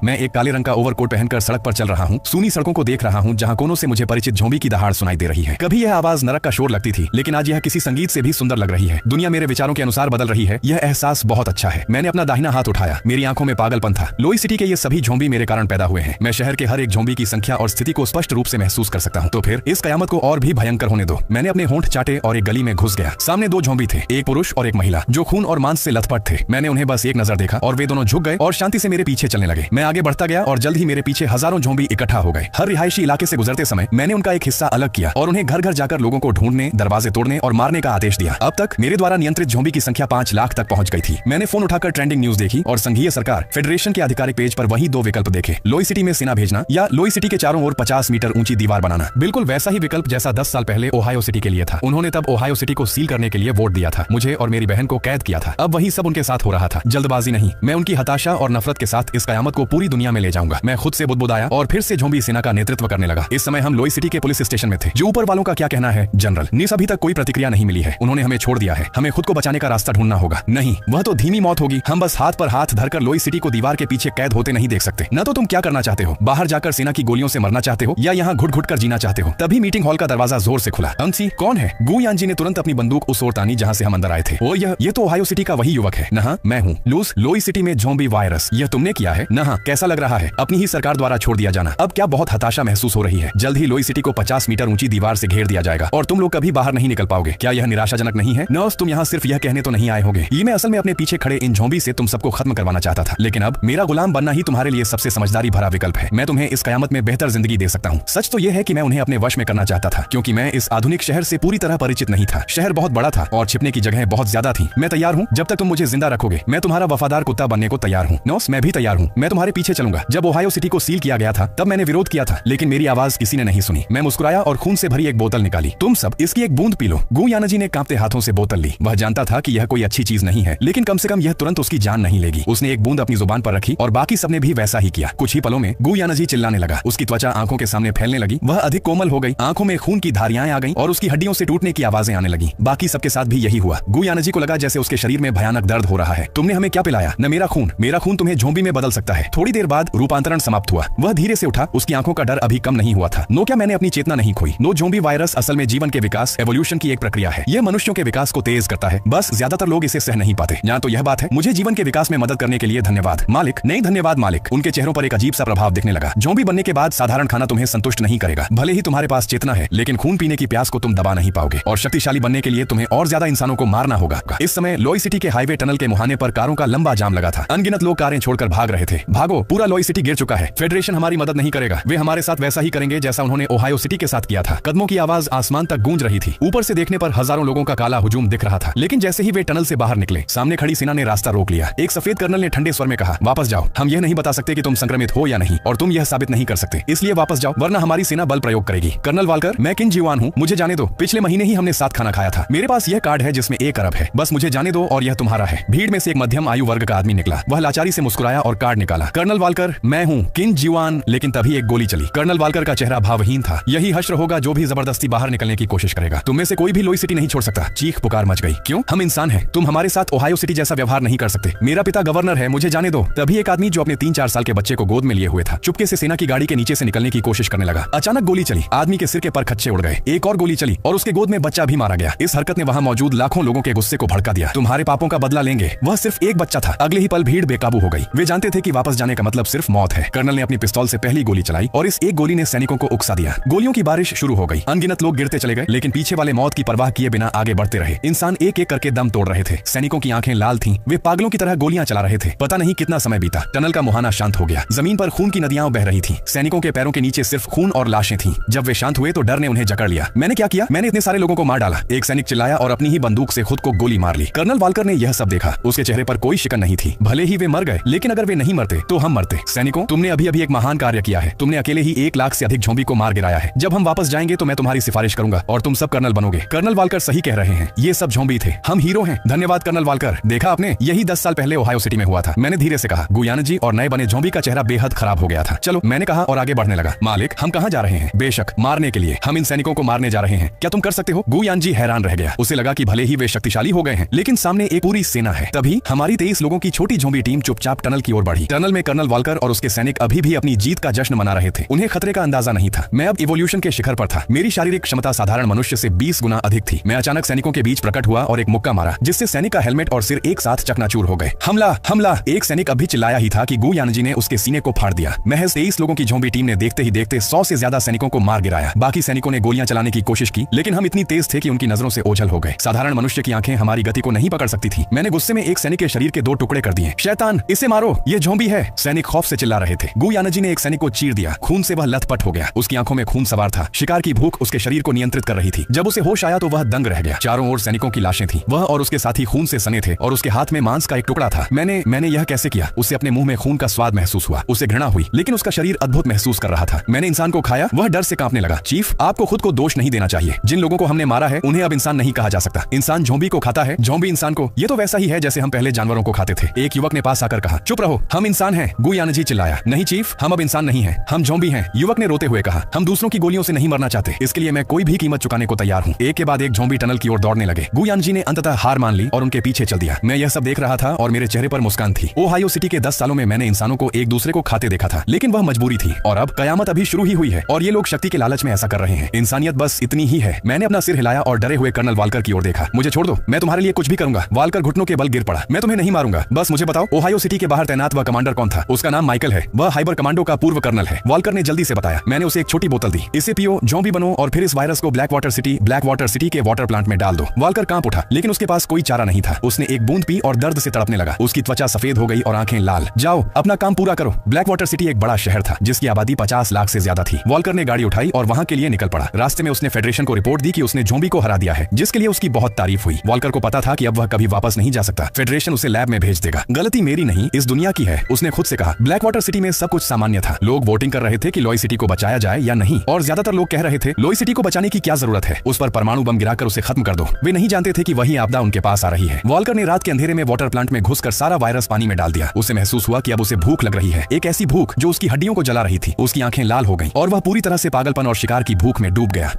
मैं एक काले रंग का ओवरकोट पहनकर सड़क पर चल रहा हूँ। सूनी सड़कों को देख रहा हूँ जहाँ कोनों से मुझे परिचित झोंबी की दहाड़ सुनाई दे रही है। कभी यह आवाज नरक का शोर लगती थी, लेकिन आज यह किसी संगीत से भी सुंदर लग रही है। दुनिया मेरे विचारों के अनुसार बदल रही है। यह एहसास बहुत अच्छा है। मैंने अपना दाहिना हाथ उठाया। मेरी आंखों में पागलपन था। लोई सिटी के ये सभी झोंबी मेरे कारण पैदा हुए हैं। मैं शहर के हर एक झोंबी की संख्या और स्थिति को स्पष्ट रूप से महसूस कर सकता हूँ। तो फिर इस कयामत को और भी भयंकर होने दो। मैंने अपने होंठ चाटे और एक गली में घुस गया। सामने दो झोंबी थे, एक पुरुष और एक महिला, जो खून और मांस से लथपथ थे। मैंने उन्हें बस एक नजर देखा और वे दोनों झुक गए और शांति से मेरे पीछे चलने लगे। मैं आगे बढ़ता गया और जल्द ही मेरे पीछे हजारों झोंबी इकट्ठा हो गए। हर रिहायशी इलाके से गुजरते समय मैंने उनका एक हिस्सा अलग किया और उन्हें घर घर जाकर लोगों को ढूंढने, दरवाजे तोड़ने और मारने का आदेश दिया। अब तक मेरे द्वारा नियंत्रित झोंबी की संख्या 5 लाख तक पहुंच गई थी। मैंने फोन उठाकर ट्रेंडिंग न्यूज देखी और संघीय सरकार फेडरेशन के आधिकारिक पेज पर वही दो विकल्प देखे, लोई सिटी में सेना भेजना या लोई सिटी के चारों ओर 50 मीटर ऊंची दीवार बनाना। बिल्कुल वैसा ही विकल्प जैसा 10 साल पहले ओहायो सिटी के लिए था। उन्होंने तब ओहायो सिटी को सील करने के लिए वोट दिया था। मुझे और मेरी बहन को कैद किया था। अब वही सब उनके साथ हो रहा था। जल्दबाजी नहीं, मैं उनकी हताशा और नफरत के साथ इस कयामत को पूरी दुनिया में ले जाऊंगा। मैं खुद से बुदबुदाया और फिर से झोंबी सेना का नेतृत्व करने लगा। इस समय हम लोई सिटी के पुलिस स्टेशन में थे। जो ऊपर वालों का क्या कहना है, जनरल निस अभी तक कोई प्रतिक्रिया नहीं मिली है। उन्होंने हमें छोड़ दिया है। हमें खुद को बचाने का रास्ता ढूंढना होगा। नहीं, वह तो धीमी मौत होगी। हम बस हाथ पर हाथ धरकर लोई सिटी को दीवार के पीछे कैद होते नहीं देख सकते। न तो तुम क्या करना चाहते हो, बाहर जाकर सेना की गोलियों से मरना चाहते हो या यहाँ घुट घुट कर जीना चाहते हो। तभी मीटिंग हॉल का दरवाजा जोर से खुला। अंसी, कौन है? गु यानजी ने तुरंत अपनी बंदूक उस ओर तानी जहाँ से हम अंदर आए थे। ओ ये तो ओहायो सिटी का वही युवक है। नहा, मैं हूँ लूस। लोई सिटी में झोंबी वायरस, यह तुमने किया है? नहा, कैसा लग रहा है अपनी ही सरकार द्वारा छोड़ दिया जाना? अब क्या बहुत हताशा महसूस हो रही है। जल्द ही लोई सिटी को 50 मीटर ऊंची दीवार से घेर दिया जाएगा और तुम लोग कभी बाहर नहीं निकल पाओगे। क्या यह निराशाजनक नहीं है? नर्स, तुम यहाँ सिर्फ यह कहने तो नहीं आए होगे। ये मैं असल में अपने पीछे खड़े इन झोंबी से तुम सबको खत्म करवाना चाहता था, लेकिन अब मेरा गुलाम बनना ही तुम्हारे लिए सबसे समझदारी भरा विकल्प है। मैं तुम्हें इस कयामत में बेहतर जिंदगी दे सकता हूँ। सच तो यह है कि मैं उन्हें अपने वश में करना चाहता था, क्योंकि मैं इस आधुनिक शहर से पूरी तरह परिचित नहीं था। शहर बहुत बड़ा था और छिपने की जगह बहुत ज्यादा थी। मैं तैयार हूँ जब तक तुम मुझे जिंदा रखोगे। मैं तुम्हारा वफादार कुत्ता बनने को तैयार हूँ। नर्स, मैं भी तैयार हूँ। मैं तुम्हारे पीछे चलूंगा। जब ओहायो सिटी को सील किया गया था तब मैंने विरोध किया था, लेकिन मेरी आवाज किसी ने नहीं सुनी। मैं मुस्कुराया और खून से भरी एक बोतल निकाली। तुम सब इसकी एक बूंद पी लो। गु यानजी ने कांपते हाथों से बोतल ली। वह जानता था कि यह कोई अच्छी चीज नहीं है, लेकिन कम से कम यह तुरंत उसकी जान नहीं लेगी। उसने एक बूंद अपनी जुबान पर रखी और बाकी सबने भी वैसा ही किया। कुछ ही पलों में गु यानजी चिल्लाने लगा। उसकी त्वचा आंखों के सामने फैलने लगी। वह अधिक कोमल हो गई। आंखों में खून की धारियां आ गईं और उसकी हड्डियों से टूटने की आवाजें आने लगी। बाकी सबके साथ भी यही हुआ। गु यानजी को लगा जैसे उसके शरीर में भयानक दर्द हो रहा है। तुमने हमें क्या पिलाया? न मेरा खून। मेरा खून तुम्हें झोंबी में बदल सकता है। थोड़ी देर बाद रूपांतरण समाप्त हुआ। वह धीरे से उठा। उसकी आंखों का डर अभी कम नहीं हुआ था। नो, क्या मैंने अपनी चेतना नहीं खोई? नो, झोंबी वायरस असल में जीवन के विकास, एवोल्यूशन की एक प्रक्रिया है। यह मनुष्यों के विकास को तेज करता है। बस ज्यादातर लोग इसे सह नहीं पाते। यहाँ तो यह बात है। मुझे जीवन के विकास में मदद करने के लिए धन्यवाद मालिक। नहीं, धन्यवाद मालिक। उनके चेहरों पर एक अजीब सा प्रभाव दिखने लगा। झोंबी बनने के बाद साधारण खाना तुम्हें संतुष्ट नहीं करेगा। भले ही तुम्हारे पास चेतना है, लेकिन खून पीने की प्यास को तुम दबा नहीं पाओगे। और शक्तिशाली बनने के लिए तुम्हें और ज्यादा इंसानों को मारना होगा। इस समय लोई सिटी के हाईवे टनल के मुहाने पर कारों का लंबा जाम लगा था। अनगिनत लोग कारें छोड़कर भाग रहे थे। भागो, पूरा लोई सिटी गिर चुका है। फेडरेशन हमारी मदद नहीं करेगा। वे हमारे साथ वैसा ही करेंगे जैसा उन्होंने ओहायो सिटी के साथ किया था। कदमों की आवाज आसमान तक गूंज रही थी। ऊपर से देखने पर हजारों लोगों का काला हुजूम दिख रहा था। लेकिन जैसे ही वे टनल से बाहर निकले, सामने खड़ी सेना ने रास्ता रोक लिया। एक सफेद कर्नल ने ठंडे स्वर में कहा, वापस जाओ। हम यह नहीं बता सकते कि तुम संक्रमित हो या नहीं, और तुम यह साबित नहीं कर सकते, इसलिए वापस जाओ, वरना हमारी सेना बल प्रयोग करेगी। कर्नल वालकर, मैं किन जीवान हूँ, मुझे जाने दो। पिछले महीने ही हमने साथ खाना खाया था। मेरे पास यह कार्ड है जिसमें 1 अरब है। बस मुझे जाने दो और यह तुम्हारा है। भीड़ में से एक मध्यम आयु वर्ग का आदमी निकला। वह लाचारी से मुस्कुराया और कार्ड निकाला। कर्नल वालकर, मैं हूँ किन जीवान। लेकिन तभी एक गोली चली। कर्नल वालकर का चेहरा भावहीन था। यही हश्र होगा जो भी जबरदस्ती बाहर निकलने की कोशिश करेगा। तुम में से कोई भी लोई सिटी नहीं छोड़ सकता। चीख पुकार मच गई। क्यों? हम इंसान हैं। तुम हमारे साथ ओहायो सिटी जैसा व्यवहार नहीं कर सकते। मेरा पिता गवर्नर है, मुझे जाने दो। तभी एक आदमी जो अपने 3-4 साल के बच्चे को गोद में लिए हुए था, चुपके से सेना की गाड़ी के नीचे से निकलने की कोशिश करने लगा। अचानक गोली चली। आदमी के सिर के पर खच्चे उड़ गए। एक और गोली चली और उसके गोद में बच्चा भी मारा गया। इस हरकत ने वहां मौजूद लाखों लोगों के गुस्से को भड़का दिया। तुम्हारे पापों का बदला लेंगे। वह सिर्फ एक बच्चा था। अगले ही पल भीड़ बेकाबू हो गई। वे जानते थे कि वापस जाने का मतलब सिर्फ मौत है। कर्नल ने अपनी पिस्तौल से पहली गोली चलाई और इस एक गोली ने सैनिकों को उकसा दिया। गोलियों की बारिश शुरू हो गई। अनगिनत लोग गिरते चले गए, लेकिन पीछे वाले मौत की परवाह किए बिना आगे बढ़ते रहे। इंसान एक एक करके दम तोड़ रहे थे। सैनिकों की आंखें लाल थीं। वे पागलों की तरह गोलियां चला रहे थे। पता नहीं कितना समय बीता। टनल का मुहाना शांत हो गया। जमीन पर खून की नदियां बह रही थीं। सैनिकों के पैरों के नीचे सिर्फ खून और लाशें थीं। जब वे शांत हुए तो डर ने उन्हें जकड़ लिया। मैंने क्या किया? मैंने इतने सारे लोगों को मार डाला। एक सैनिक चिल्लाया और अपनी ही बंदूक से खुद को गोली मार ली। कर्नल वालकर ने यह सब देखा। उसके चेहरे पर कोई शिकन नहीं थी। भले ही वे मर गए, लेकिन अगर वे नहीं मरते तो हम मरते। सैनिकों, तुमने अभी अभी एक महान कार्य किया है। तुमने अकेले ही 1 लाख से अधिक झोंबी को मार गिराया है। जब हम वापस जाएंगे तो मैं तुम्हारी सिफारिश करूंगा और तुम सब कर्नल बनोगे। कर्नल वालकर सही कह रहे हैं। ये सब झोंबी थे। हम हीरो हैं। धन्यवाद कर्नल वालकर। देखा आपने, यही 10 साल पहले ओहायो सिटी में हुआ था। मैंने धीरे से कहा। गु यानजी और नए बने झोंबी का चेहरा बेहद खराब हो गया था। चलो, मैंने कहा और आगे बढ़ने लगा। मालिक, हम कहाँ जा रहे हैं? बेशक, मारने के लिए। हम इन सैनिकों को मारने जा रहे हैं। क्या तुम कर सकते हो? गु यानजी हैरान रह गया। उसे लगा कि भले ही वे शक्तिशाली हो गए हैं, लेकिन सामने एक पूरी सेना है। तभी हमारी 23 लोगों की छोटी झोंबी टीम चुपचाप टनल की ओर बढ़ी। टनल में कर्नल वॉल्कर और उसके सैनिक अभी भी अपनी जीत का जश्न मना रहे थे। उन्हें खतरे का अंदाजा नहीं था। मैं अब इवोल्यूशन के शिखर पर था। मेरी शारीरिक क्षमता साधारण मनुष्य से 20 गुना अधिक थी। मैं अचानक सैनिकों के बीच प्रकट हुआ और एक मुक्का मारा, जिससे सैनिक का हेलमेट और सिर एक साथ चकनाचूर हो गए। हमला हमला! एक सैनिक अभी चिल्लाया ही था कि गु यानजी ने उसके सीने को फाड़ दिया। महज 23 लोगों की ज़ॉम्बी टीम ने देखते ही देखते 100 से ज्यादा सैनिकों को मार गिराया। बाकी सैनिकों ने गोलियां चलाने की कोशिश की, लेकिन हम इतनी तेज थे कि उनकी नजरों से ओझल हो गए। साधारण मनुष्य की आंखें हमारी गति को नहीं पकड़ सकती थी। मैंने गुस्से में एक सैनिक के शरीर के 2 टुकड़े कर दिए। शैतान, इसे मारो, ये ज़ॉम्बी है! सैनिक खौफ से चिल्ला रहे थे। गु यानजी ने एक सैनिक को चीर दिया। खून से वह लथपथ हो गया। उसकी आंखों में खून सवार था। शिकार की भूख उसके शरीर को नियंत्रित कर रही थी। जब उसे होश आया तो वह दंग रह गया। चारों ओर सैनिकों की लाशें थीं। वह और उसके साथी खून से सने थे और उसके हाथ में मांस का एक टुकड़ा था। मैंने यह कैसे किया? उसे अपने मुंह में खून का स्वाद महसूस हुआ। उसे घृणा हुई, लेकिन उसका शरीर अद्भुत महसूस कर रहा था। मैंने इंसान को खाया। वह डर से कांपने लगा। चीफ, आपको खुद को दोष नहीं देना चाहिए। जिन लोगों को हमने मारा है उन्हें अब इंसान नहीं कहा जा सकता। इंसान ज़ॉम्बी को खाता है, ज़ॉम्बी इंसान को। ये तो वैसा ही है जैसे हम पहले जानवरों को खाते थे। एक युवक ने पास आकर कहा, चुप रहो, हम इंसान हैं। गु यानजी चिल्लाया, नहीं चीफ, हम अब इंसान नहीं हैं, हम ज़ॉम्बी हैं। युवक ने रोते हुए कहा, हम दूसरों की गोलियों से नहीं मरना चाहते, इसके लिए मैं कोई भी कीमत चुकाने को तैयार हूँ। एक के बाद एक ज़ॉम्बी टनल की ओर दौड़ने लगे। गु यानजी ने अंततः हार मान ली और उनके पीछे चल दिया। मैं यह सब देख रहा था और मेरे चेहरे पर मुस्कान थी। ओहायो सिटी के 10 सालों में मैंने इंसानों को एक दूसरे को खाते देखा था, लेकिन वह मजबूरी थी। और अब कयामत अभी शुरू ही हुई है और ये लोग शक्ति के लालच में ऐसा कर रहे हैं। इंसानियत बस इतनी ही है। मैंने अपना सिर हिलाया और डरे हुए कर्नल वॉल्कर की ओर देखा। मुझे छोड़ दो, मैं तुम्हारे लिए कुछ भी करूंगा। वॉल्कर घुटनों के बल गिर पड़ा। मैं तुम्हें नहीं मारूंगा, बस मुझे बताओ, ओहायो सिटी के बाहर तैनात वह कमांडर कौन था? उसका नाम माइकल है। वह हाइबर कमांडो का पूर्व कर्नल है। वॉल्कर ने जल्दी से बताया। मैंने उसे एक छोटी बोतल दी। इसे पियो, ज़ॉम्बी बनो और फिर इस वायरस को ब्लैक वाटर सिटी के वाटर प्लांट में डाल दो। वॉल्कर कांप उठा, लेकिन उसके पास कोई चारा नहीं था। उसने एक बूंद पी और दर्द से तड़पने लगा। उसकी त्वचा सफेद हो गई और आंखें लाल। जाओ, अपना काम पूरा करो। ब्लैक वाटर सिटी एक बड़ा शहर था जिसकी आबादी 50 लाख से ज्यादा थी। वॉल्कर ने गाड़ी उठाई और वहां के लिए निकल पड़ा। रास्ते में उसने फेडरेशन को रिपोर्ट दी कि उसने ज़ॉम्बी को हरा दिया है, जिसके लिए उसकी बहुत तारीफ हुई। वॉल्कर को पता था कि अब वह कभी वापस नहीं जा सकता। फेडरेशन उसे लैब में भेज देगा। गलती मेरी नहीं, इस दुनिया की है, उसने खुद से कहा। ब्लैक वाटर सिटी में सब कुछ सामान्य था। लोग वोटिंग कर रहे थे कि लॉय सिटी को बचाया जाए या नहीं, और ज्यादातर लोग कह रहे थे लॉय सिटी को बचाने की क्या जरूरत है, उस पर परमाणु बम गिराकर उसे खत्म कर दो। वे नहीं जानते थे कि वही आपदा उनके पास आ रही है। वॉल्कर ने रात के अंधेरे में वाटर प्लांट में घुसकर सारा वायरस पानी में डाल दिया। उसे महसूस हुआ कि अब उसे भूख लग रही है, एक ऐसी भूख जो उसकी हड्डियों को जला रही थी। उसकी आंखें लाल हो गईं और वह पूरी तरह से पागलपन और शिकार की भूख में डूब गया।